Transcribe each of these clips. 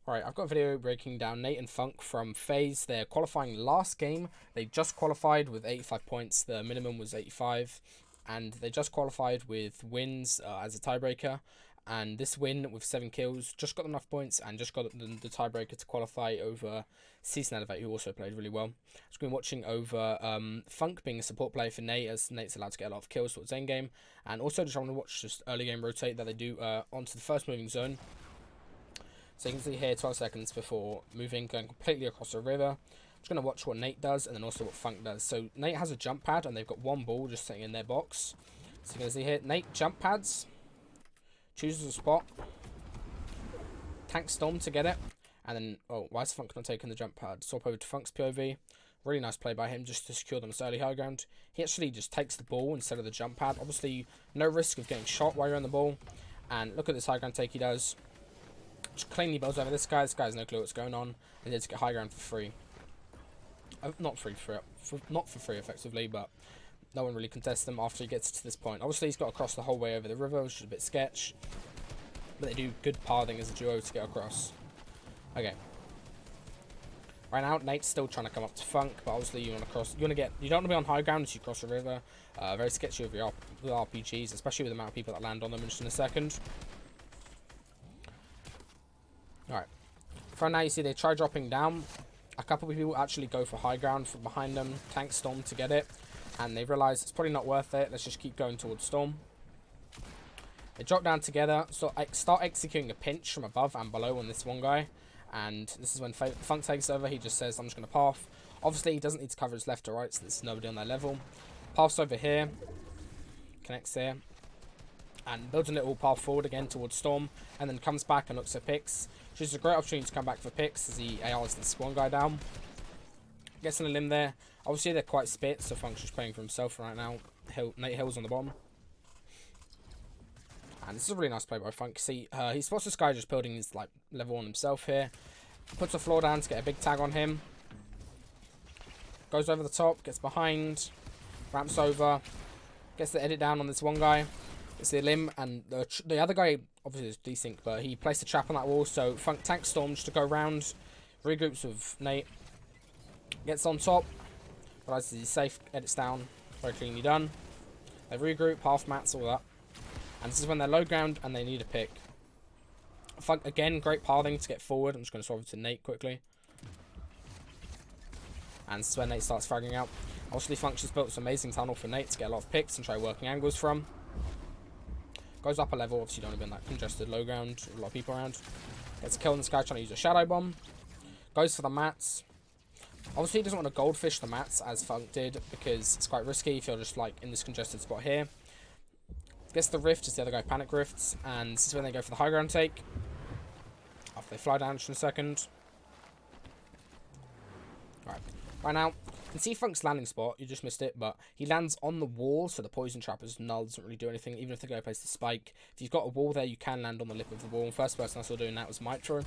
Alright, I've got a video breaking down Nate and Funk from FaZe. They're qualifying last game. They just qualified with 85 points. The minimum was 85. And they just qualified with wins as a tiebreaker. And this win with 7 kills just got them enough points and just got the tiebreaker to qualify over Season Elevate, who also played really well. I've been watching over Funk being a support player for Nate, as Nate's allowed to get a lot of kills towards end game. And also just want to watch just early game rotate that they do onto the first moving zone. So you can see here 12 seconds before moving, going completely across the river. I'm just going to watch what Nate does and then also what Funk does. So Nate has a jump pad and they've got one ball just sitting in their box. So you can see here, Nate jump pads, chooses a spot, tank Storm to get it, and then, oh, why is Funk not taking the jump pad? Swap over to Funk's POV. Really nice play by him just to secure them this early high ground. He actually just takes the ball instead of the jump pad. Obviously, no risk of getting shot while you're on the ball. And look at this high ground take he does. Just cleanly builds over this guy. This guy has no clue what's going on. And he to get high ground for free. Not for free, effectively, but no one really contests them after he gets to this point. Obviously, he's got to cross the whole way over the river, which is a bit sketch. But they do good pathing as a duo to get across. Okay. Right now, Nate's still trying to come up to Funk, but obviously you want to cross. You don't want to be on high ground as you cross the river. Very sketchy with RPGs, especially with the amount of people that land on them in just in a second. Alright. For now, you see they try dropping down. A couple of people actually go for high ground from behind them, tank Storm to get it, and they realise it's probably not worth it. Let's just keep going towards Storm. They drop down together, so start executing a pinch from above and below on this one guy. And this is when Funk takes over. He just says, I'm just going to path. Obviously, he doesn't need to cover his left or right, so there's nobody on their level. Paths over here. Connects here. And builds a little path forward again towards Storm. And then comes back and looks at picks. Which is a great opportunity to come back for picks as he ARs this one guy down. Gets on a limb there. Obviously, they're quite spit, so Funk's just playing for himself right now. Nate Hill's on the bottom. And this is a really nice play by Funk. See, he spots this guy just building his level on himself here. Puts a floor down to get a big tag on him. Goes over the top, gets behind, ramps over, gets the edit down on this one guy. Gets the limb, and the other guy obviously is desync, but he placed a trap on that wall. So Funk tanks Storm just to go around, regroups with Nate, gets on top, realizes he's safe, edits down, very cleanly done. They regroup, half mats, all that. And this is when they're low ground and they need a pick. Funk, again, great pathing to get forward. I'm just going to swap it to Nate quickly. And this is when Nate starts fragging out. Obviously, Funk just built this amazing tunnel for Nate to get a lot of picks and try working angles from. Goes up a level. Obviously, you don't want to be on that congested low ground with a lot of people around. Gets a kill on this guy trying to use a shadow bomb. Goes for the mats. Obviously, he doesn't want to goldfish the mats as Funk did because it's quite risky if you're just in this congested spot here. Gets the rift as the other guy panic rifts, and this is when they go for the high ground take. After they fly down just in a second. Alright, right now, you can see Funk's landing spot, you just missed it, but he lands on the wall, so the poison trap is null, doesn't really do anything, even if the guy places the spike. If you've got a wall there, you can land on the lip of the wall. First person I saw doing that was Mitro.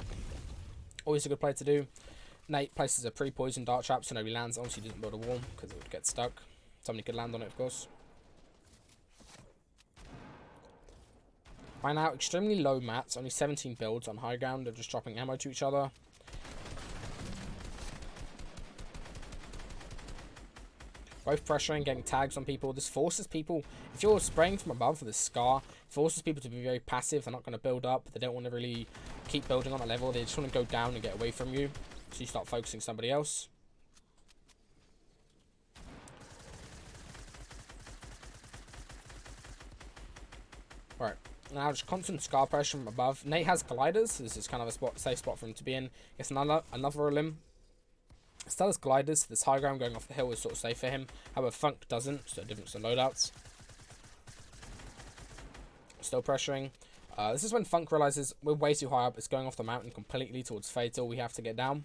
Always a good play to do. Nate places a pre-poison dart trap, so nobody lands. Obviously, he doesn't build a wall, because it would get stuck. Somebody could land on it, of course. Right now, extremely low mats, only 17 builds on high ground. They're just dropping ammo to each other. Both pressuring, getting tags on people. This forces people, if you're spraying from above with this scar, forces people to be very passive. They're not going to build up. They don't want to really keep building on a level. They just want to go down and get away from you. So you start focusing somebody else. Right. Now, just constant scar pressure from above. Nate has gliders, so this is kind of a safe spot for him to be in. Gets another limb. Still has gliders, so this high ground going off the hill is sort of safe for him. However, Funk doesn't, so difference in loadouts. Still pressuring. This is when Funk realizes we're way too high up. It's going off the mountain completely towards Fatal. We have to get down.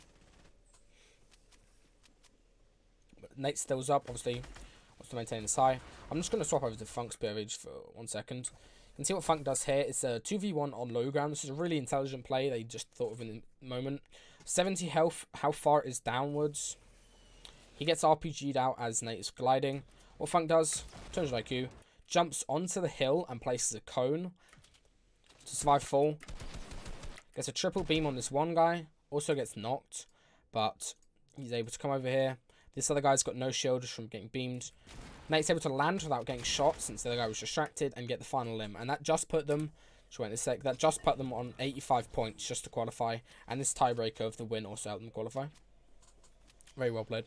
But Nate stills up, obviously. Wants to maintain this high. I'm just going to swap over to Funk's POV for 1 second. You can see what Funk does here. It's a 2v1 on low ground. This is a really intelligent play they just thought of in the moment. 70 health. How far is downwards? He gets RPG'd out as Nate is gliding. What Funk does, 200 IQ, jumps onto the hill and places a cone to survive fall. Gets a triple beam on this one guy. Also gets knocked, but he's able to come over here. This other guy's got no shield just from getting beamed. Nate's able to land without getting shot since the other guy was distracted and get the final limb. And that just put them, that just put them on 85 points just to qualify. And this tiebreaker of the win also helped them qualify. Very well played.